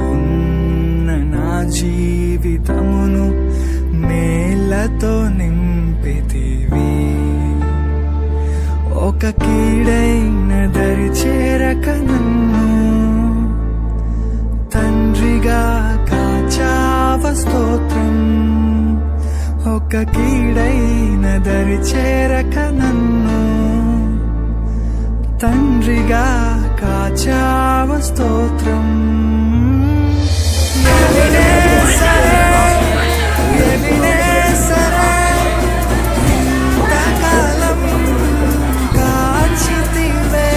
ఉన్న నా జీవితమును మేళ్లతో నింపితివి. ఒక కీడైన దరి చేరక నన్ను తండ్రిగా కాచావ స్తోత్రం. ఒక కీడైన దరి చేరక నన్ను తండ్రిగా కాచావ స్తోత్రం. ఇంతకాలం కాచితివే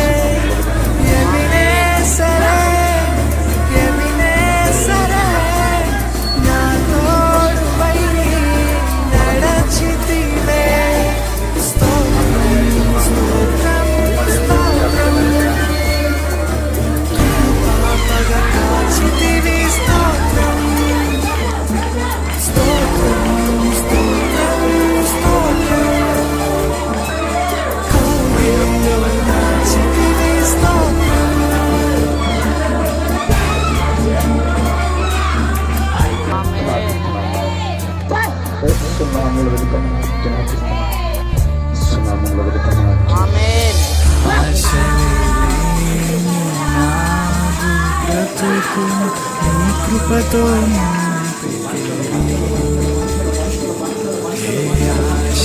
ఎబినేసరే, నా తోడువై నడచితివే. స్తోత్రం స్తోత్రం స్తోత్రం, కృపగా కాచితివి. స్తోత్రం స్తోత్రం స్తోత్రం స్తోత్రం, కౌగిలిలో దాచితివి. స్తోత్రం బ్రతుకు నీ కృపతో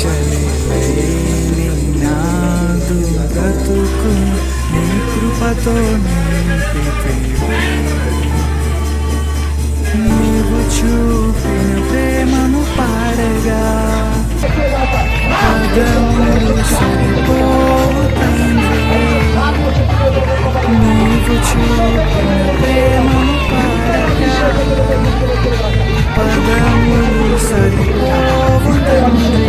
ఆశలేని నాదు బ్రతుకు నీ కృపతో నింపితివి. నీవు చూపిన ప్రేమను పాడగా పదములు సరిపోవు తండ్రి. నీవు చూపిన ప్రేమను పాడగా పదములు సరిపోవు తండ్రి.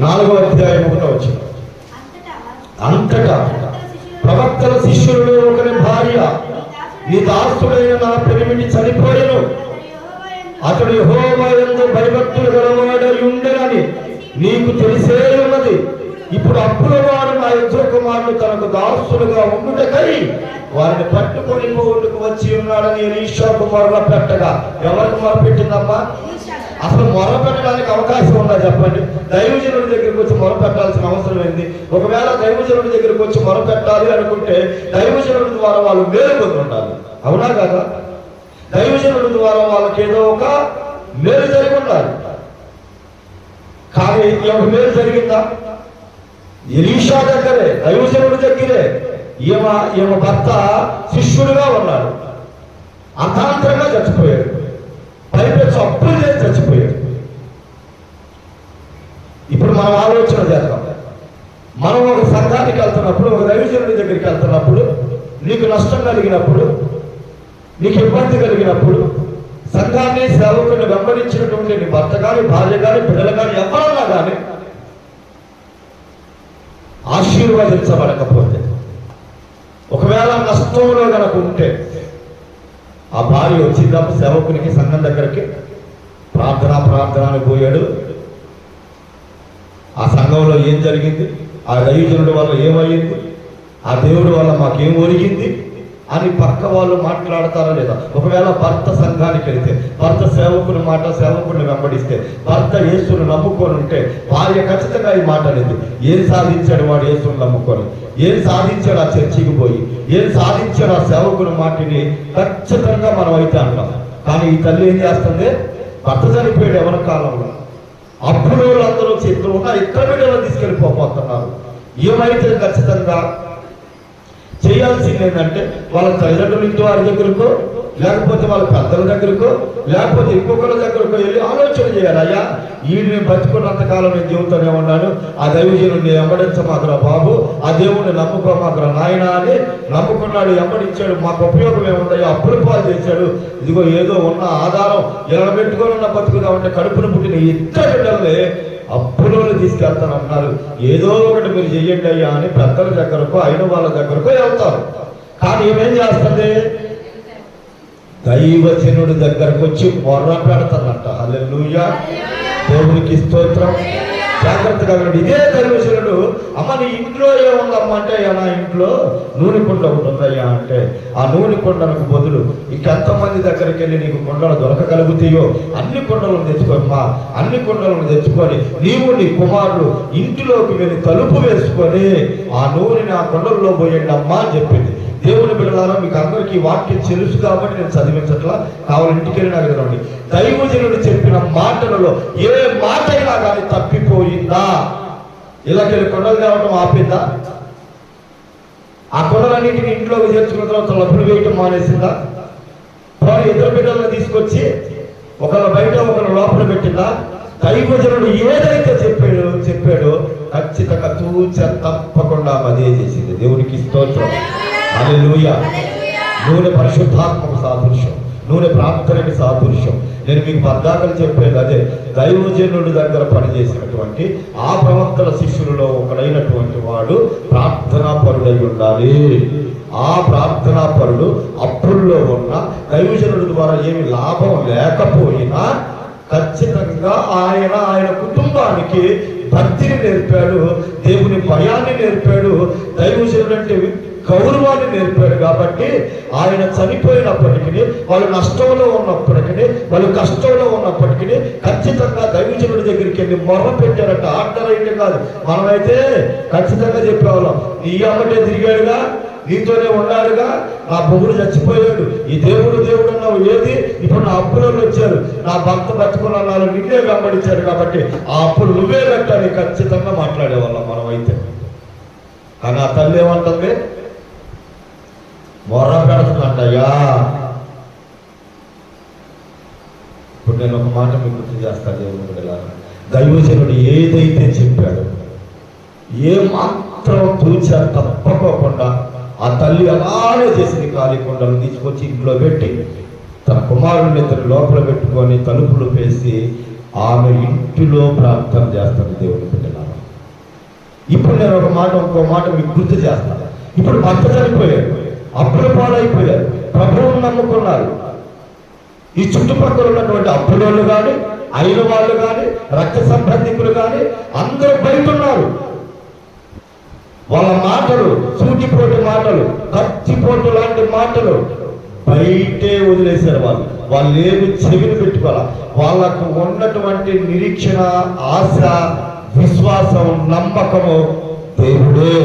నాలుగో అధ్యాయం 1వ వచనం. అంతటా ప్రవక్తల శిష్యులలో ఒకరి భార్య నీ దాసుడైన నా పెనిమిటి చనిపోయెను, అతడు యెహోవా యందు భయభక్తులు గలవాడై ఉండెనని నీకు తెలిసే ఉన్నది. ఇప్పుడు అప్పుల వాడు నా ఇద్దరు కుమారులు తనకు దాసులుగా ఉండుటకై వారిని పట్టుకొని పోవుటకు వచ్చి ఉన్నాడని ఎలీషా కుమారుల పెట్టగా. ఎవరికి మొరపెట్టిందమ్మా? అసలు మొర పెట్టడానికి అవకాశం ఉందా చెప్పండి? దైవజనుడి దగ్గరికి వచ్చి మొర పెట్టాల్సిన అవసరం ఏంది? ఒకవేళ దైవజనుడి దగ్గరికి వచ్చి మొర పెట్టాలి అనుకుంటే దైవజనుడి ద్వారా వాళ్ళు మేలు పొంది ఉండాలి, అవునా కదా? దైవజనుడి ద్వారా వాళ్ళకి ఏదో ఒక మేలు జరిగి ఉండాలి. కానీ ఎవరి మేలు జరిగిందా? ఎలీషా దగ్గరే, దైవజనుడి దగ్గరే ఈమె భర్త శిష్యుడిగా ఉన్నాడు, అర్థాంతరంగా చచ్చిపోయాడు, పైపెచ్చు అప్పులు చేసి చచ్చిపోయాడు. ఇప్పుడు మనం ఆలోచన చేద్దాం. మనం ఒక సంఘానికి వెళ్తున్నప్పుడు, ఒక దైవజనుడి దగ్గరికి వెళ్తున్నప్పుడు, నీకు నష్టం కలిగినప్పుడు, నీకు ఇబ్బంది కలిగినప్పుడు, సంఘాన్ని సేవకుని వెంబడించినటువంటి నీ భర్త కానీ, భార్య కానీ, బిడ్డలు కానీ, ఎవరన్నా కానీ ఆశీర్వదించబడకపోతే, ఒకవేళ నష్టంలో కనుక ఉంటే, ఆ భార్య వచ్చిందప్పుడు సేవకునికి సంఘం దగ్గరికి ప్రార్థన ప్రార్థనకు పోయాడు. ఆ సంఘంలో ఏం జరిగింది, ఆ దైవజనుడి వల్ల ఏమయ్యింది, ఆ దేవుడి వల్ల మాకేం ఒరిగింది అని పక్క వాళ్ళు మాట్లాడతారా లేదా? ఒకవేళ భర్త సంఘానికి వెళితే, భర్త సేవకుని మాట సేవకుని వెంబడిస్తే, భర్త యేసును నమ్ముకొని ఉంటే భార్య ఖచ్చితంగా ఈ మాట అనేది, ఏం సాధించాడు వాడు యేసును నమ్ముకొని, ఏం సాధించాడు ఆ చర్చికి పోయి, ఏం సాధించాడు ఆ సేవకుని మాటిని ఖచ్చితంగా మనం అయితే అంటాం. కానీ ఈ తల్లి ఏం చేస్తుంది, భర్త చనిపోయాడు ఎవరి కాలంలో, అప్పుడు అందరూ చేతులు ఉన్న ఇద్దరు బిడ్డలు తీసుకెళ్ళిపోతున్నారు. ఏమైతే ఖచ్చితంగా చేయాల్సింది ఏంటంటే వాళ్ళ తల్లిదండ్రుల ఇంటి వారి దగ్గరకో, లేకపోతే వాళ్ళ పెద్దల దగ్గరకో, లేకపోతే ఇంకొకరి దగ్గరకో వెళ్ళి ఆలోచన చేయాలి. అయ్యా వీడిని బతుకున్నంతకాలం నేను జీవితానే ఉన్నాను, ఆ దైవజనుడిని వెంబడించమాకరా బాబు, ఆ దేవుడిని నమ్ముకోమాకరా నాయన అని నమ్ముకున్నాడు, వెంబడించాడు, మాకు ఉపయోగం ఏముందయ్యా, అప్పులు పాలు చేశాడు, ఇదిగో ఏదో ఉన్న ఆధారం ఇలా పెట్టుకొని ఉన్న బతుకుదామంటే కడుపును పుట్టిన ఇద్దరు బిడ్డల్ని అప్పులోనే తీసుకెళ్తానంటున్నారు. ఏదో ఒకటి మీరు చెయ్యండి అయ్యా అని పెద్దల దగ్గరకు అయిన వాళ్ళ దగ్గరకు వెళ్తారు. కానీ ఏమేం చేస్తుంది, దైవజనుడి దగ్గరకు వచ్చి మొర్ర పెడతానంట. హల్లెలూయా, దేవునికి స్తోత్రం. జాగ్రత్తగా వినండి. ఇదే దైవజనుడు, అమ్మ నీ ఇంట్లో ఏముందమ్మా అంటే, నా ఇంట్లో నూనె కుండ ఉంటుందయ్యా అంటే, ఆ నూనె కుండలకు బదులు ఇంకెంతమంది దగ్గరికి వెళ్ళి నీకు కుండలు దొరకగలుగుతాయో అన్ని కుండలను తెచ్చుకోమ్మా, అన్ని కుండలను తెచ్చుకొని నీవు నీ కుమారుడు ఇంటిలోకి వెళ్ళి తలుపు వేసుకొని ఆ నూనెని ఆ కుండల్లో పోయండి అమ్మా అని చెప్పింది. దేవుని బిడ్డలారా, మీకు అందరికీ వాక్యం తెలుసు కాబట్టి నేను చదివించట్లా, కావాలి ఇంటికి వెళ్ళి నాకు ఎదురండి. దైవజనుడు చెప్పిన మాటలలో ఏ మాట అయినా కానీ తప్పిపోయిందా? ఇలాకెళ్ళి కొండలు తేవటం ఆపిందా? ఆ కొండలన్నింటినీ ఇంట్లోకి చేర్చుకున్న తర్వాత లబ్బులు వేయటం మానేసిందా? ఇద్దరు బిడ్డలను తీసుకొచ్చి ఒకరు బయట ఒకరు లోపల పెట్టిందా? దైవజనుడు ఏదైతే చెప్పాడో ఖచ్చితంగా తూచ తప్పకుండా అదే చేసింది. దేవునికి స్తోత్రం. హల్లెలూయా. నూనె పరిశుద్ధాత్మకు సాదృశ్యం, నూనె ప్రార్థనకి సాదృశ్యం. నేను మీకు పద్దాకలు చెప్పేది అదే. దైవజనుడి దగ్గర పనిచేసినటువంటి ఆ ప్రవక్తల శిష్యులలో ఒకడైనటువంటి వాడు ప్రార్థనా పరుడై ఉండాలి. ఆ ప్రార్థనా పరుడు అప్పుల్లో ఉన్న దైవజనుడి ద్వారా ఏమి లాభం లేకపోయినా ఖచ్చితంగా ఆయన కుటుంబానికి భక్తిని నేర్పాడు, దేవుని భయాన్ని నేర్పాడు, దైవజనుడు అంటే గౌరవాన్ని నేర్పాడు. కాబట్టి ఆయన చనిపోయినప్పటికీ, వాళ్ళు నష్టంలో ఉన్నప్పటికీ, వాళ్ళు కష్టంలో ఉన్నప్పటికీ ఖచ్చితంగా దైవజనుడి దగ్గరికి వెళ్ళి మొర్ర పెట్టారట. ఆర్డర్ అయితే కాదు, మనమైతే ఖచ్చితంగా చెప్పేవాళ్ళం, నీ అమ్మటే తిరిగాడుగా, నీతోనే ఉన్నాడుగా, నా బొగుడు చచ్చిపోయాడు, ఈ దేవుడు అన్నావు ఏది, ఇప్పుడు నా అప్పులలో వచ్చారు, నా భర్త బతుకున్నాళ్ళు నిన్నే వెంబడించాడు కాబట్టి ఆ అప్పులు నువ్వే కట్టాలి ఖచ్చితంగా మాట్లాడేవాళ్ళం మనమైతే. కానీ ఆ తల్లి ఏమంటుంది, మొర్ర పెడుతుందంటయ్యా. ఇప్పుడు నేను ఒక మాట మీకు గుర్తు చేస్తాను. దేవుని బిడ్డలారా, దైవజనుడు ఏదైతే చెప్పాడో ఏ మాత్రం తూచా తప్పకోకుండా ఆ తల్లి అలానే చేసింది. ఖాళీ కుండలు తీసుకొచ్చి ఇంట్లో పెట్టి తన కుమారుడిని ఇద్దరు లోపల పెట్టుకొని తలుపులు వేసి ఆమె ఇంటిలో ప్రార్థన చేస్తాను. దేవుని బిడ్డలారా, ఇప్పుడు నేను ఇంకో మాట మీకు గుర్తు చేస్తాను. ఇప్పుడు భర్త చనిపోయాడు, అప్పుల పాలైపోయారు, ప్రభువును నమ్ముకున్నారు. ఈ చుట్టుపక్కల ఉన్నటువంటి అప్పులోళ్ళు కానీ, అయిన వాళ్ళు కానీ, రక్త సంబంధికులు కానీ అందరూ బయట ఉన్నారు. వాళ్ళ మాటలు సూటిపోటు మాటలు, కత్తిపోటు లాంటి మాటలు బయటే వదిలేశారు. వాళ్ళు ఏమి చెవిని పెట్టుకోవాలి. వాళ్ళకు ఉన్నటువంటి నిరీక్షణ, ఆశ, విశ్వాసం, నమ్మకము దేవుడే,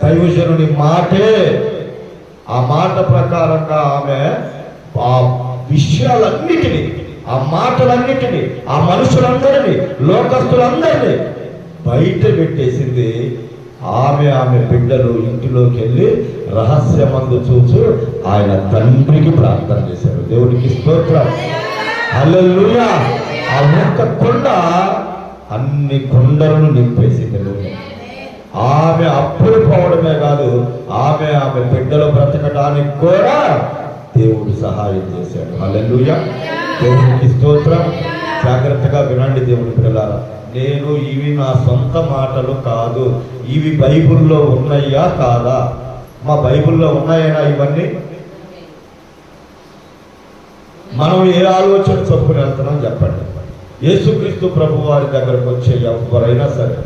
దైవజనుని మాటే. ఆ మాట ప్రకారంగా ఆమె ఆ విషయాలన్నిటినీ, ఆ మాటలన్నిటినీ, ఆ మనుషులందరినీ, లోకస్తులందరినీ బయట పెట్టేసింది. ఆమె బిడ్డలు ఇంటిలోకి వెళ్ళి రహస్యమందు చూచు ఆయన తండ్రికి ప్రార్థన చేశారు. దేవునికి స్తోత్రం. హల్లెలూయా. ఆ ఒక్క కొండ అన్ని కొండలను నింపేసింది. ఆమె అప్పులు పోవడమే కాదు, ఆమె బిడ్డలు బ్రతకడానికి కూడా దేవుడు సహాయం చేశాడు. హల్లెలూయా. దేవునికి స్తోత్రం. జాగ్రత్తగా వినండి దేవుని పిల్లలారా, నేను ఇవి నా సొంత మాటలు కాదు, ఇవి బైబిల్లో ఉన్నాయా కాదా? మా బైబిల్లో ఉన్నాయా ఇవన్నీ? మనం ఏ ఆలోచన చొప్పున వెళ్తున్నాం చెప్పండి. యేసుక్రీస్తు ప్రభు వారి దగ్గరకు వచ్చే ఎవరైనా సరే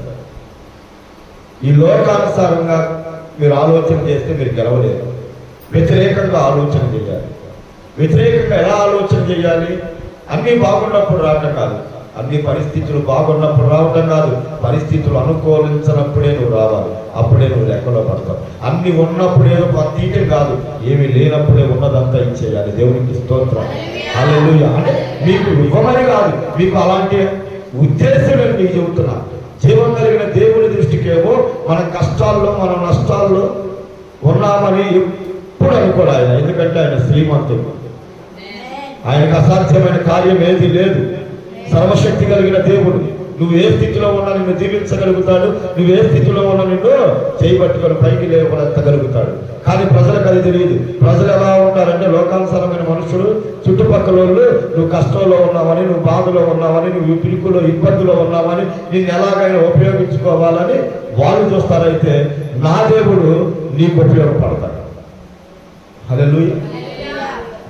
ఈ లోకానుసారంగా మీరు ఆలోచన చేస్తే మీరు గెలవలేరు. వ్యతిరేకంగా ఆలోచన చేయాలి. వ్యతిరేకంగా ఎలా ఆలోచన చేయాలి? అన్నీ బాగున్నప్పుడు రావటం కాదు, అన్ని పరిస్థితులు బాగున్నప్పుడు రావటం కాదు, పరిస్థితులు అనుకూలించినప్పుడే నువ్వు రావాలి. అప్పుడే నువ్వు లెక్కలో పడతావు. అన్ని ఉన్నప్పుడు ఏదో తీయటం కాదు, ఏమి లేనప్పుడే ఉన్నదంతా ఇచ్చేయాలి. దేవునికి స్తోత్రం. హల్లెలూయా. అంటే మీకు ఇవ్వమని కాదు, మీకు అలాంటి ఉద్దేశం నేను మీకు చెబుతున్నా. జీవం కలిగిన దేవుని దృష్టికేమో మన కష్టాల్లో మన నష్టాల్లో ఉన్నామని ఎప్పుడు అనుకోడు ఆయన. ఎందుకంటే ఆయన శ్రీమంతుడు, ఆయనకు అసాధ్యమైన కార్యం ఏది లేదు. సర్వశక్తి కలిగిన దేవుడు. నువ్వు ఏ స్థితిలో ఉన్నా నిన్ను దీవించగలుగుతాడు. నువ్వు ఏ స్థితిలో ఉన్నా నిన్ను చేయబట్టుకొని పైకి లేవనెత్తగలుగుతాడు. కానీ ప్రజలకు అది తెలియదు. ప్రజలు ఎలా ఉంటారంటే లోకానుసారమైన మనుషులు, చుట్టుపక్కల వాళ్ళు నువ్వు కష్టంలో ఉన్నావని, నువ్వు బాధలో ఉన్నావని, నువ్వు పిలుపులో ఇబ్బందులో ఉన్నావని, నిన్ను ఎలాగైనా ఉపయోగించుకోవాలని వాళ్ళు చూస్తారైతే నా దేవుడు నీకు ఉపయోగపడతాడు. హల్లెలూయా.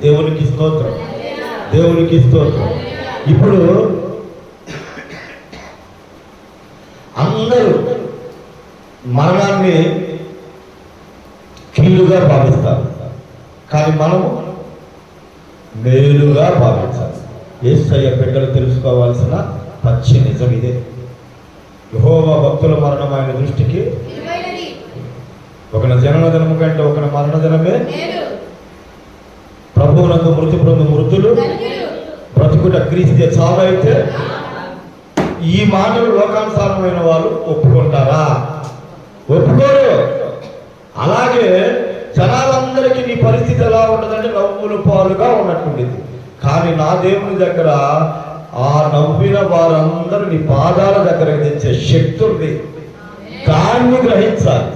దేవునికి స్తోత్రం, దేవునికి స్తోత్రం. ఇప్పుడు అందరూ మరణాన్ని కీలుగా భావిస్తారు, కానీ మనము మేలుగా భావించాలి. యేసయ్య బిడ్డలు తెలుసుకోవాల్సిన పచ్చి నిజం ఇదే. యెహోవా భక్తుల మరణం ఆయన దృష్టికి ఒకన జనన దినము కంటే ఒకన మరణ దినమే. ప్రభువునందు మృతి పొందు మృతులు బ్రతుకుట క్రీస్తే చావైతే. ఈ మాటలు లోకానుసారమైన వాళ్ళు ఒప్పుకుంటారా? ఒప్పుకోరు. అలాగే జనాలందరికీ నీ పరిస్థితి ఎలా ఉంటుందంటే నవ్వులు పాలుగా ఉన్నట్టుండేది. కానీ నా దేవుని దగ్గర ఆ నవ్విన వారందరూ నీ పాదాల దగ్గర తెచ్చే శక్తి ఉంది. దాన్ని గ్రహించాలి,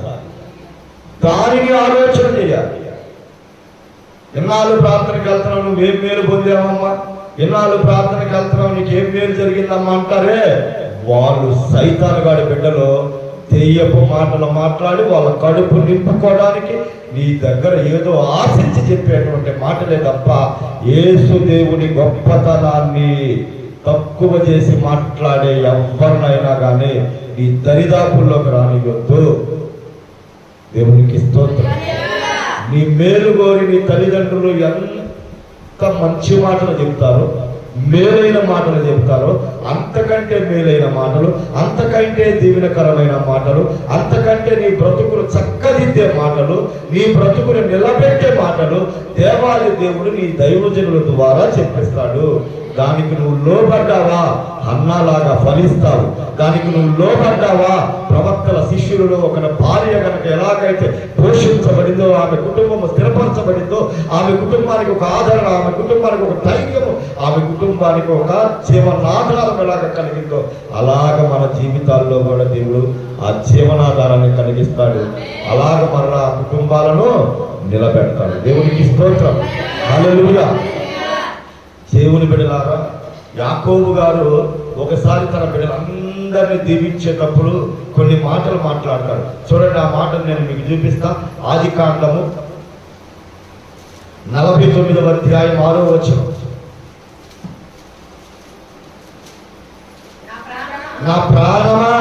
దానిని ఆలోచన చేయాలి. ఎన్నాళ్ళు ప్రార్థనకి వెళ్తున్నావు, నువ్వేం మేలు పొందావమ్మా? ఎన్నాళ్ళు ప్రార్థనకి వెళ్తున్నావు, నీకేం మేలు జరిగిందమ్మా అంటారే. వాళ్ళు సైతాను గాడి బిడ్డలు దెయ్యపు మాటలు మాట్లాడి వాళ్ళ కడుపు నింపుకోవడానికి నీ దగ్గర ఏదో ఆశించి చెప్పేటువంటి మాటలే తప్ప యేసు దేవుని గొప్పతనాన్ని తక్కువ చేసి మాట్లాడే ఎవరినైనా కానీ నీ దరిదాపుల్లోకి రానివద్దు. దేవునికి స్తోత్రం. నీ మేలు కోరి నీ తల్లిదండ్రులు ఎంత మంచి మాటలు చెప్తారో, మేలైన మాటలు చెప్తారో, అంతకంటే మేలైన మాటలు, అంతకంటే దీవెనకరమైన మాటలు, అంతకంటే నీ బ్రతుకును చక్కదిద్దే మాటలు, నీ బ్రతుకును నిలబెట్టే మాటలు దేవాది దేవుడు నీ దైవజనుల ద్వారా చెప్పిస్తాడు. దానికి నువ్వు లోబడ్డావా అన్నాలాగా ఫలిస్తావు. దానికి నువ్వు లోబడ్డావా ప్రవక్తల శిష్యులలో ఒక భార్య కనుక ఎలాగైతే పోషించబడిందో, ఆమె కుటుంబం స్థిరపరచబడిందో, ఆమె కుటుంబానికి ఒక ఆదరణ, ఆమె కుటుంబానికి ఒక ధైర్యము, ఆమె కుటుంబానికి ఒక జీవనాధారం ఎలాగ కలిగిందో అలాగ మన జీవితాల్లో కూడా దేవుడు ఆ జీవనాధారాన్ని కలిగిస్తాడు. అలాగ మన కుటుంబాలను నిలబెడతాడు. దేవునికి స్తోత్రం. హల్లెలూయా. దేవుని బిడ్డలారా, యాకోబు గారు ఒకసారి తన బిడ్డలందరినీ దీవించేటప్పుడు కొన్ని మాటలు మాట్లాడతాడు. చూడండి, ఆ మాటలు నేను మీకు చూపిస్తా. ఆదికాండము 49వ అధ్యాయం 6వ వచనం. నా ప్రాణమా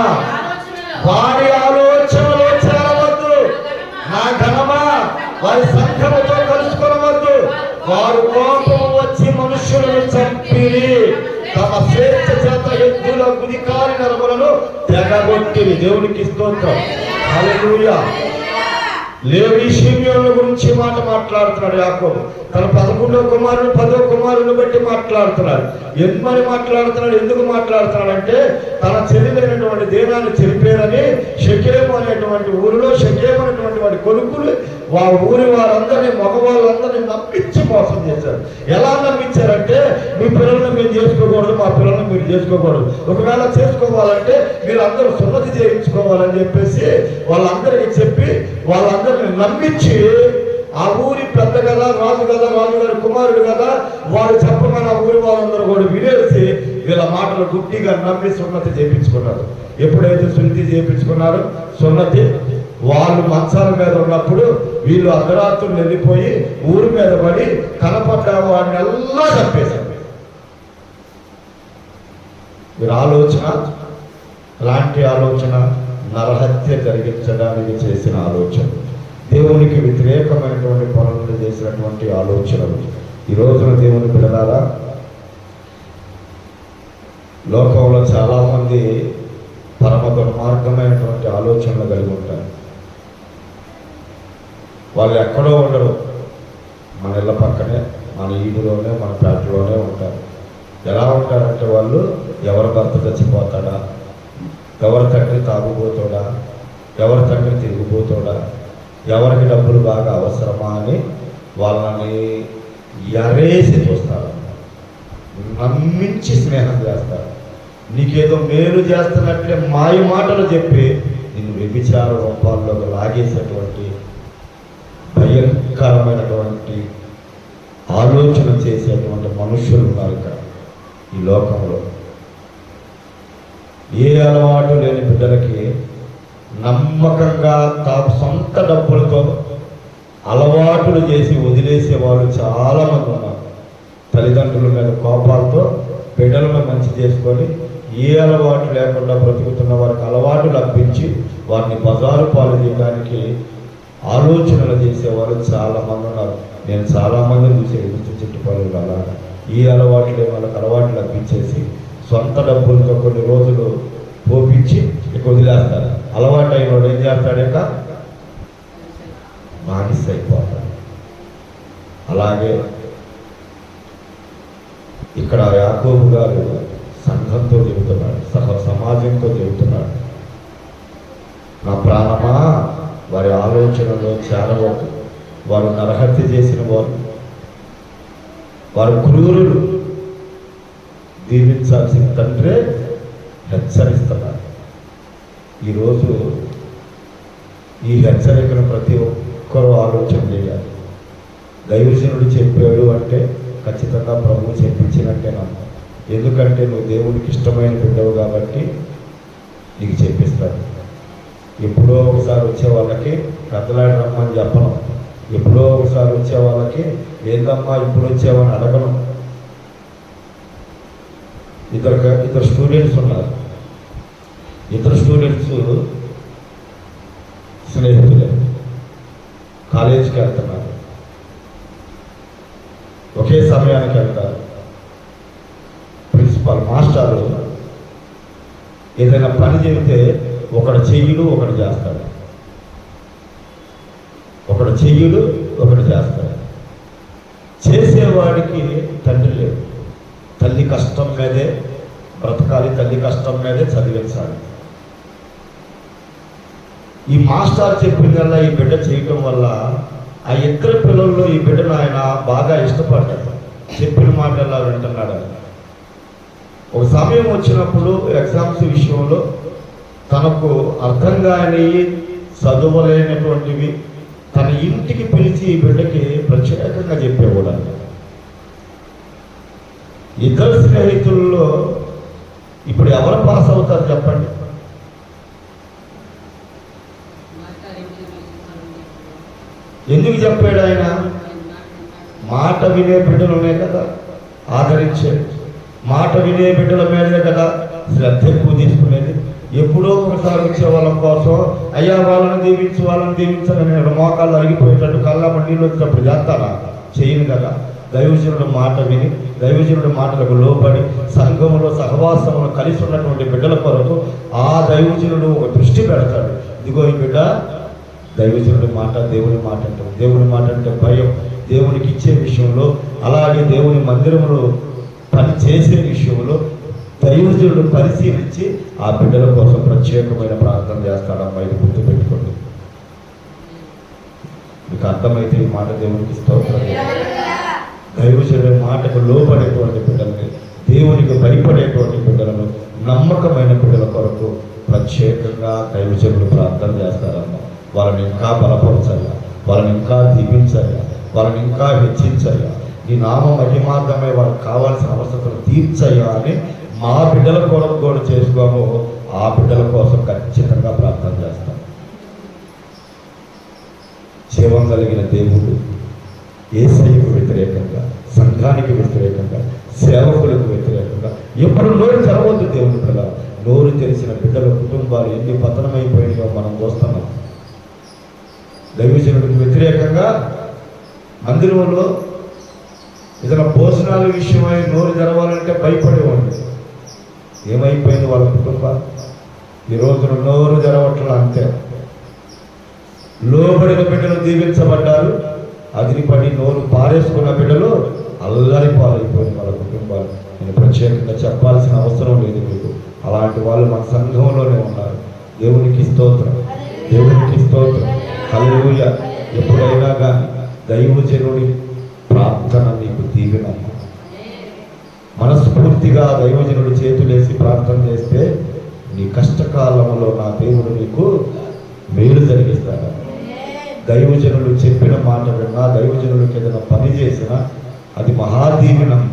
వారి ఆలోచనలో చేరవద్దు, నా ఘనమా వారి సంఘముతో కలుసుకొనవద్దు. వారు కోపం వచ్చి మనుషులను చంపిరి, తమ స్వేచ్ఛ చేత ఎద్దుల గుదికారి నరములను తెగగొట్టిరి. దేవునికి స్తోత్రం. హల్లెలూయా. లేవి షిమ్యోను గురించి మాట్లాడుతున్నాడు యాకోబు. తన 11వ కుమారుడు 10వ కుమారుని బట్టి మాట్లాడుతున్నాడు. ఎందుకని మాట్లాడుతున్నాడు? ఎందుకు మాట్లాడుతున్నాడు అంటే తన చెల్లినటువంటి దేనాన్ని చెరిపేరని షెకెము అనేటువంటి ఊరిలో షెకెము అనేటువంటి వాడి కొడుకులు ఆ ఊరి వారందరినీ, మగవాళ్ళందరినీ నమ్మించి మోసం చేశారు. ఎలా నమ్మించారంటే మీ పిల్లలను మీరు చేసుకోకూడదు, మా పిల్లలను మీరు చేసుకోకూడదు, ఒకవేళ చేసుకోవాలంటే మీరు అందరూ సున్నతి చేయించుకోవాలని చెప్పేసి వాళ్ళందరికీ చెప్పి వాళ్ళందరినీ నమ్మించి ఆ ఊరి పెద్ద కదా, రాజు కదా, రాజుగారి కుమారుడు కదా, వారు చెప్పమని ఆ ఊరి వాళ్ళందరూ కూడా వినేసి వీళ్ళ మాటలు గుడ్డిగా నమ్మి సున్నతి చేయించుకున్నారు. ఎప్పుడైతే సున్నతి చేయించుకున్నారో సున్నతి వాళ్ళు మంచాల మీద ఉన్నప్పుడు వీళ్ళు అర్ధరాత్రులు వెళ్ళిపోయి ఊరి మీద పడి కనపడ్డ వాడిని ఎలా చంపేశారు. వీరి ఆలోచన లాంటి ఆలోచన నరహత్య జరిగించడానికి చేసిన ఆలోచన, దేవునికి వ్యతిరేకమైనటువంటి పనులను చేసినటువంటి ఆలోచనలు. ఈ రోజున దేవుని బిడ్డలారా, లోకంలో చాలామంది పరమ దుర్మార్గమైనటువంటి ఆలోచనలు కలిగి ఉంటారు. వాళ్ళు ఎక్కడో ఉండరు, మన ఇళ్ళ పక్కనే, మన ఈడులోనే, మన పేటలోనే ఉంటారు. ఎలా ఉంటారంటే వాళ్ళు ఎవరి భర్త చచ్చిపోతాడా, ఎవరి తండ్రి తాగుపోతాడా, ఎవరి తండ్రి తిరిగిపోతాడా, ఎవరికి డబ్బులు బాగా అవసరమా అని వాళ్ళని ఎరేసి చూస్తారు, నమ్మించి స్నేహం చేస్తారు. నీకేదో మేలు చేస్తున్నట్లే మాయ మాటలు చెప్పి నిన్ను వ్యభిచార రూపాల్లోకి లాగేసేటువంటి భయంకరమైనటువంటి ఆలోచన చేసేటువంటి మనుషులు ఉన్నారు ఇక్కడ ఈ లోకంలో. ఏ అలవాటు లేని బిడ్డలకి నమ్మకంగా తాము సొంత డబ్బులతో అలవాటులు చేసి వదిలేసే వాళ్ళు చాలామంది ఉన్నారు. తల్లిదండ్రుల మీద కోపాలతో బిడ్డలను మంచి చేసుకొని ఏ అలవాటు లేకుండా బ్రతుకుతున్న వారికి అలవాటు లభించి వారిని బజారు పాలు చేయడానికి ఆలోచనలు చేసేవారు చాలామంది ఉన్నారు. నేను చాలామంది చూసే చుట్టుపక్కల అలా ఈ అలవాటు లేని వాళ్ళకి అలవాటు లభించేసి సొంత డబ్బులతో కొన్ని రోజులు పోపించి ఇక వదిలేస్తారు. అలవాటు అయిన వాడు ఏం చేస్తాడేక బానిస అయిపోతాడు. అలాగే ఇక్కడ యాకోబు గారు సంఘంతో చెబుతున్నాడు, సమాజంతో చెబుతున్నాడు, నా ప్రాణమా వారి ఆలోచనలో చేరవద్దు. వారు నరహత్య చేసిన వారు క్రూరులు, దీవించాల్సిన తండ్రే హెచ్చరిస్తున్నారు. ఈరోజు ఈ హెచ్చరికను ప్రతి ఒక్కరూ ఆలోచన చేయాలి. దైవజనుడు చెప్పాడు అంటే ఖచ్చితంగా ప్రభువు చెప్పించినట్టే నమ్ము. ఎందుకంటే నువ్వు దేవుడికి ఇష్టమైన బిడ్డవు కాబట్టి నీకు చెప్పిస్తాడు. ఎప్పుడో ఒకసారి వచ్చే వాళ్ళకి పెద్దలాడి రమ్మని చెప్పను, ఎప్పుడో ఒకసారి వచ్చే వాళ్ళకి ఏందమ్మా ఇప్పుడు వచ్చావని అడగను. ఇద్దరు స్టూడెంట్స్ ఉన్నారు. ఇద్దరు స్టూడెంట్స్ స్నేహితులే, కాలేజీకి వెళ్తున్నారు, ఒకే సమయానికి వెళ్తారు. ప్రిన్సిపాల్ మాస్టర్లు ఏదైనా పని చెబితే ఒకడు చెయ్యుడు ఒకడు చేస్తాడు, ఒకడు చెయ్యుడు ఒకడు చేస్తాడు. చేసేవాడికి తండ్రి లేడు, తల్లి కష్టం మీదే బ్రతకాలి, తల్లి కష్టం మీదే చదివించాలి. ఈ మాస్టర్ చెప్పిందల్లా ఈ బిడ్డ చేయటం వల్ల ఆ ఇద్దరు పిల్లల్లో ఈ బిడ్డను ఆయన బాగా ఇష్టపడ్డాడు, చెప్పిన మాటల్లా వింటున్నాడు. ఒక సమయం వచ్చినప్పుడు ఎగ్జామ్స్ విషయంలో తనకు అర్థం కాని చదువులేనటువంటివి తన ఇంటికి పిలిచి ఈ బిడ్డకి ప్రత్యేకంగా చెప్పేవాడు. ఇద్దరు స్నేహితుల్లో ఇప్పుడు ఎవరు పాస్ అవుతారు చెప్పండి? ఎందుకు చెప్పాడు ఆయన? మాట వినే బిడ్డలు ఉన్నాయి కదా ఆదరించేది, మాట వినే బిడ్డల మీదే కదా శ్రద్ధ ఎక్కువ తీసుకునేది. ఎప్పుడో ఒకసారి వచ్చే వాళ్ళ కోసం అయ్యా వాళ్ళని దీవించాలని మోకాళ్ళు అరిగిపోయేటట్టు కళ్ళమ్మ నీళ్ళు వచ్చినప్పుడు చేస్తారా? చేయను కదా. దైవజనుడు మాట విని దైవజనుడి మాటలకు లోబడి సంఘంలో సహవాసంలో కలిసి ఉన్నటువంటి బిడ్డల కొరకు ఆ దైవజనుడు ఒక దృష్టి పెడతాడు. ఇదిగో ఈ బిడ్డ దైవజనుడి మాట, దేవుని మాట అంటారు. దేవుని మాట అంటే భయం, దేవునికి ఇచ్చే విషయంలో, అలాగే దేవుని మందిరంలో పని చేసే విషయంలో దైవజనుడు పరిశీలించి ఆ బిడ్డల కోసం ప్రత్యేకమైన ప్రార్థన చేస్తాడమ్మా. ఇది గుర్తు పెట్టుకోండి. మీకు అర్థమైతే ఈ మాట దేవునికి స్తోత్రం. దైవజనుడి మాటకు లోబడేటువంటి బిడ్డలని, దేవునికి భయపడేటువంటి బిడ్డలను, నమ్మకమైన బిడ్డల కొరకు ప్రత్యేకంగా దైవజనుడు ప్రార్థన చేస్తారమ్మా. వాళ్ళని ఇంకా బలపరచాలి, వాళ్ళని ఇంకా దీవించాలి, వాళ్ళని ఇంకా హెచ్చించాలి, నీ నామ మహిమార్థమై వాళ్ళకి కావాల్సిన అవసరాలు తీర్చయ్యా అని మా బిడ్డల కొరకు కూడా చేసుకోము. ఆ బిడ్డల కోసం ఖచ్చితంగా ప్రార్థన చేస్తాం. జీవం కలిగిన దేవుడు యేసయ్యకు వ్యతిరేకంగా, సంఘానికి వ్యతిరేకంగా, సేవకులకు వ్యతిరేకంగా ఎప్పుడు నోరు తెరవద్దు దేవుని పిల్లల. నోరు తెరిచిన బిడ్డల కుటుంబాలు ఎన్ని పతనమైపోయినాయో మనం చూస్తున్నాం. దైవజనుడికి వ్యతిరేకంగా మందిరంలో ఏదైనా భోజనాల విషయమై నోరు తెరవాలంటే భయపడేవాడు. ఏమైపోయింది వాళ్ళ కుటుంబాలు? ఈ రోజున నోరు తెరవట్ల అంతే. లోబడిన బిడ్డలు దీవించబడ్డారు, అదిరిపడి నోరు పారేసుకున్న బిడ్డలు అల్లరి పాలైపోయింది వాళ్ళ కుటుంబాలు. నేను ప్రత్యేకంగా చెప్పాల్సిన అవసరం లేదు మీకు. అలాంటి వాళ్ళు మన సంఘంలోనే ఉన్నారు. దేవునికి స్తోత్రం, దేవునికి స్తోత్రం, హల్లెలూయా. ఎప్పుడైనా కానీ దైవజనుడి ప్రార్థన నీకు దీవెన. మనస్ఫూర్తిగా దైవజనుడు చేతులేసి ప్రార్థన చేస్తే నీ కష్టకాలంలో నా దేవుడు నీకు మేలు జరిగిస్తాడు. దైవజనులు చెప్పిన మాట విన్నా, దైవజనులకు ఏదైనా పని చేసినా అది మహాదీవెనమ్మ.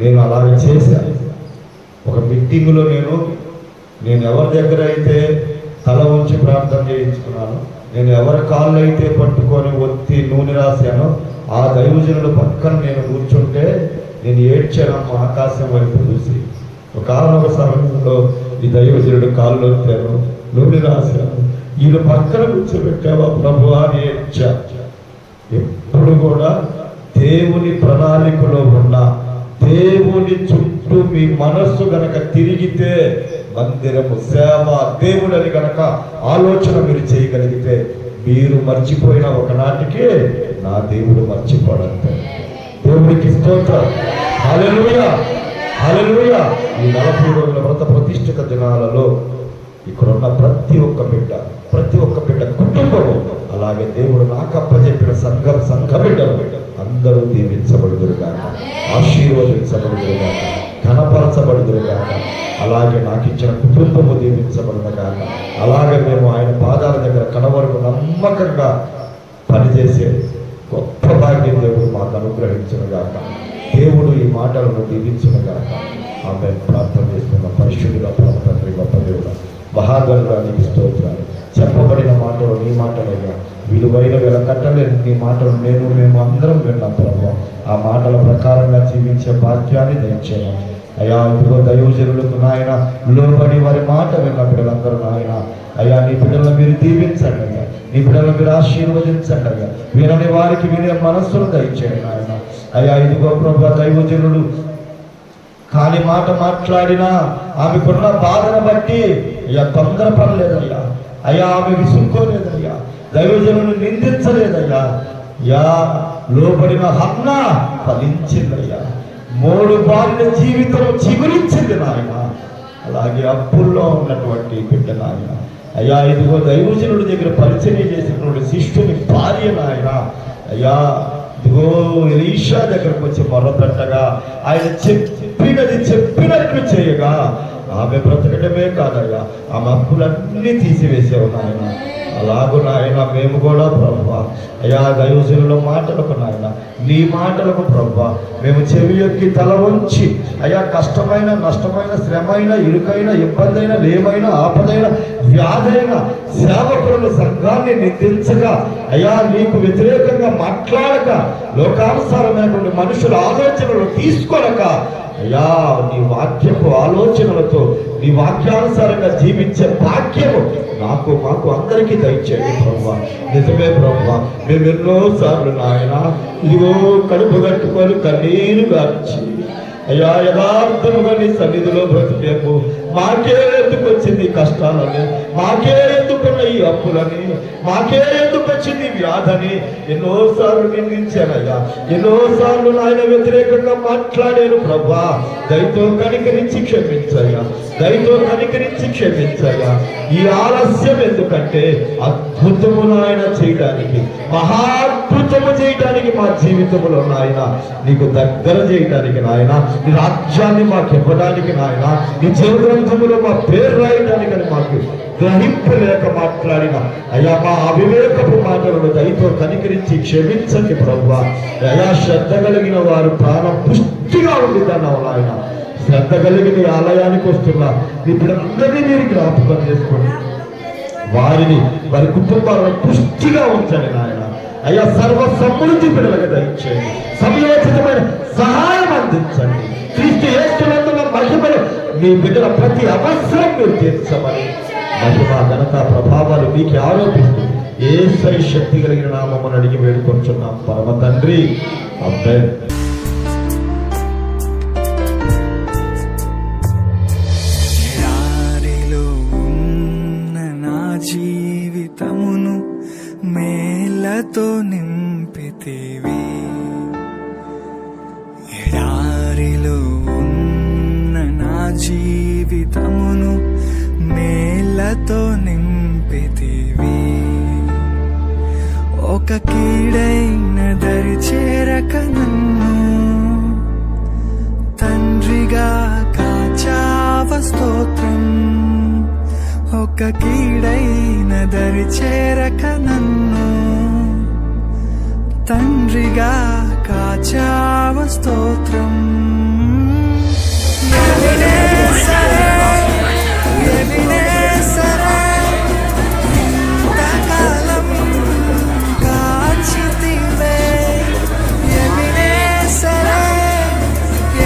నేను అలాగే చేశాను. ఒక మీటింగులో నేను ఎవరి దగ్గర అయితే తల ఉంచి ప్రార్థన చేయించుకున్నాను, నేను ఎవరి కాళ్ళు అయితే పట్టుకొని ఒత్తి నూనె రాశానో ఆ దైవజనుల పక్కన నేను కూర్చుంటే నేను ఏడ్చాను ఆకాశం వైపు చూసి. ఒక సమయంలో ఈ దైవజనుడు కాళ్ళు వచ్చాను, నూనె రాశాను, ఈయన పక్కన కూర్చోబెట్టావా ప్రభు అని ఏడ్చా. ఎప్పుడు కూడా దేవుని ప్రణాళికలో ఉన్న దేవుని చుట్టూ మీ మనస్సు గనక తిరిగితే, మందిరము, సేవ, దేవుడని గనక ఆలోచన మీరు చేయగలిగితే, మీరు మర్చిపోయిన ఒకనాటికి నా దేవుడు మర్చిపోడంతే. దేవుడికి స్తోత్రం, హల్లెలూయా, హల్లెలూయా. ఈ 40 రోజుల వ్రత ప్రతిష్ఠిత దినాలలో ఇక్కడున్న ప్రతి ఒక్క బిడ్డ కుటుంబము, అలాగే దేవుడు నాకు అప్పచెప్పిన సంఘ బిడ్డలు అందరూ దీవించబడుదురుగాక, ఆశీర్వదించబడుదురుగాక, ఘనపరచబడుదురుగాక. అలాగే నాకు ఇచ్చిన కుటుంబము దీవించబడునుగాక. అలాగే మేము ఆయన పాదాల దగ్గర కడవరకు నమ్మకంగా పనిచేసే గొప్ప భాగ్యం దేవుడు మాకు అనుగ్రహించునుగాక. దేవుడు ఈ మాటలను దీవించునుగాక. ఆమె ప్రార్థన చేస్తున్న పరిశుద్ధుల పరమ తండ్రి, గొప్ప దేవుడు, మహాగణుడా నీకు స్తోత్రాలు. చెప్పబడిన మాటలు నీ మాటలుగా విలువైన వెలకట్టలేని నీ మాటలు మేము అందరం విన్నాం ప్రభు. ఆ మాటల ప్రకారంగా జీవించే భాగ్యాన్ని దయచేయండి అయ్యా. ఇదిగో దైవజనులకు నాయన లోబడి వారి మాట విన్న బిడ్డలందరూ నాయన అయ్యా, నీ బిడ్డలను మీరు దీవించండి అయ్యా, నీ బిడ్డలను మీరు ఆశీర్వదించండి అయ్యా. వినని వారికి వినే మనస్సును దయచేయండి నాయన అయ్యా. ఇదిగో ప్రభు దైవజనుడు కాని మాట మాట్లాడినా ఆమెకున్న బాధను బట్టి అయ్యా తొందరపడలేదయ్యా, అయ్యా ఆమె విసుక్కోలేదయ్యా, దైవజనులను నిందించలేదయ్యా. యా లోబడిన హన్న ఫలించిందయ్యా, 3 భార్యల జీవితం చిగురించింది నాయన. అలాగే అప్పుల్లో ఉన్నటువంటి బిడ్డ నాయన అయ్యా, ఇదిగో దైవజనుడి దగ్గర పరిచయం చేసినటువంటి శిష్యుని భార్య నాయన అయ్యా, ఇదిగో ఎలీషా దగ్గరకు వచ్చి మొర్రపెట్టగా ఆయన చెప్పినట్లు చేయగా ఆమె బ్రతకడమే కాదయ్యా, ఆమె అప్పులన్నీ తీసివేసావు నాయన. అలాగూ నాయన మేము కూడా ప్రభువా అయ్యా దైవజనుల మాటలకు నాయన, నీ మాటలకు ప్రభువా మేము చెవి యొక్కి తల వంచి అయ్యా, కష్టమైన నష్టమైన శ్రమైన ఇరుకైన ఇబ్బంది అయినా లేమైనా ఆపదైన వ్యాధైన సేవకులను సంఘాన్ని నిందించగా అయ్యా, నీకు వ్యతిరేకంగా మాట్లాడక లోకానుసారమైనటువంటి మనుషుల ఆలోచనలు తీసుకోనక అయ్యా, నీ వాక్యపు ఆలోచనలతో నీ వాక్యానుసారంగా జీవించే భాగ్యము మాకు అందరికీ దయచేయండి ప్రభువా. నిజమే ప్రభువా, మేము ఎన్నోసార్లు నాయన ఇదిగో కడుపు కట్టుకొని కన్నీరు గార్చి అయ్యా యథార్థముగా నీ సన్నిధిలో బ్రతికేము. మాకే ఎందుకు వచ్చింది కష్టాలని, మాకే ఎందుకున్న ఈ అప్పులని, మాకే ఎందుకు వచ్చింది వ్యాధని ఎన్నోసార్లు నిందించానయ్యా, ఎన్నోసార్లు నాయన వ్యతిరేకంగా మాట్లాడాను ప్రభా. దయతో కనికరించి క్షమించయ్యా, దయతో కనికరించి క్షమించయ్యా. ఈ ఆలస్యం ఎందుకంటే అద్భుతము నాయన చేయడానికి, మహాద్భుతము చేయడానికి మా జీవితంలో నాయన నీకు దగ్గర చేయడానికి నాయన, నీ రాజ్యాన్ని మాకు ఇవ్వడానికి నాయన, నీ జీవగ్రంథములో మా పేరు రాయడానికి అని మాకు గ్రహింపలేక మాట్లాడిన అయ్యా మా అవివేకపు మాటలను దయతో కనికరించి క్షమించండి ప్రభువా. అయ్యా శ్రద్ధ కలిగిన వారు ప్రాణం పుష్టిగా ఉండిద్దన్నావు నాయన. శ్రద్ధ కలిగిన ఆలయానికి వస్తున్నా నీ పిల్లలందరినీ మీరు జ్ఞాపకం చేసుకోండి, వారిని వారి కుటుంబాలను పుష్టిగా ఉంచండి నాయన. అయ్యా సర్వ సమృద్ధి పిల్లలుగా దయచేయండి, సమయోచితమైన సహాయం అందించండి. క్రీస్తు యేసునందు మీ బిడ్డల ప్రతి అవసరం మీరు తీర్చమని మహిమ ఘనత ప్రభావాలు మీకు ఆరోపిస్తూ యేసయ్య శక్తి కలిగిన నామమును అడిగి వేడుకొంచున్నాం పరమ తండ్రి. ఆమేన్. ఎడారిలో ఉన్న నా జీవితమును మేలతో నింపితివి. ఎడారిలో ఉన్న నా జీవితమును మేలతో నింపితివి. ఒక కీడైన దరి చేరక నన్ను తండ్రిగా కాచావ స్తోత్రం. ఒక కీడైన దరి చేరక నన్ను తండ్రిగా కాచావ స్తోత్రం. ఎబినేజరే, ఎబినేజరే, ఇంతకాలం కాచితివే. ఎబినేజరే,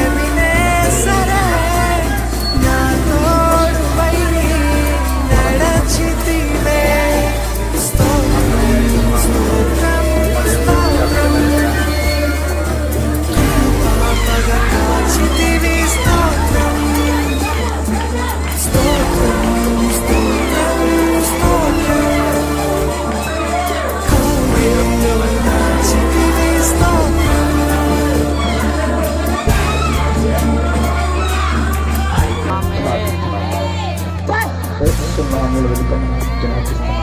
ఎబినేజరే, నా తోడువై నడచితివే. స్తోత్రం, స్తోత్రం, స్తోత్రం. కృపాపగా కాచితివి. స్తోత్రం, స్తోత్రం, స్తోత్రం, స్తోత్రం. కౌగిలిలో దాచితివి. స్తోత్రం. సున్నాములు వెలుగుతామని జ్ఞాపిస్తున్నాం.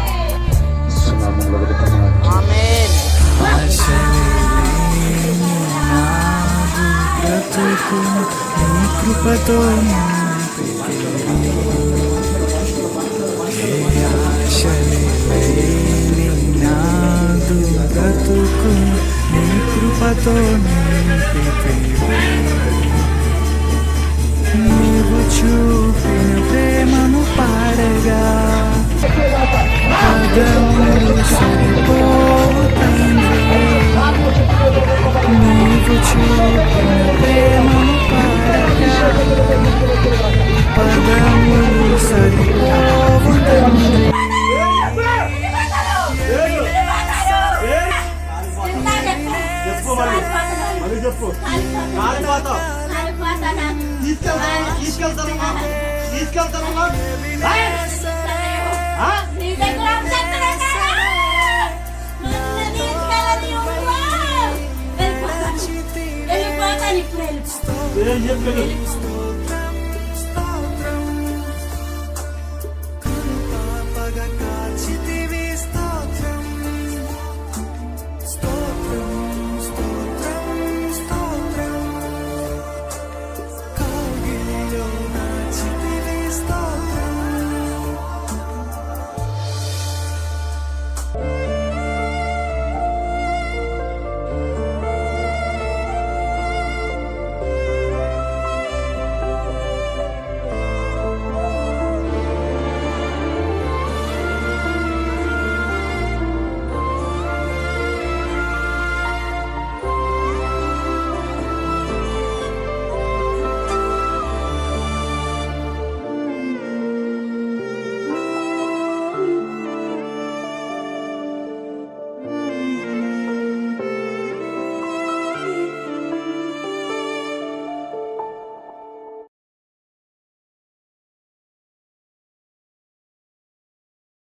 సున్నాములు వెలుగుతామని బ్రతుకును నీ కృపతో నింపితివి. ఏ ఆశలే లేని నాదు బ్రతుకును నీ కృపతో నింపితివి. నీవు చూపిన ప్రేమను పాడగా పదములు సరిపోవు తండ్రి. నీవు చూపిన ప్రేమను పాడగా పదములు సరిపోవు తండ్రి. చెప్పు తీసుకెళ్తాను నీ దగ్గర వెళ్ళిపోతాను ఇప్పుడు చెప్పు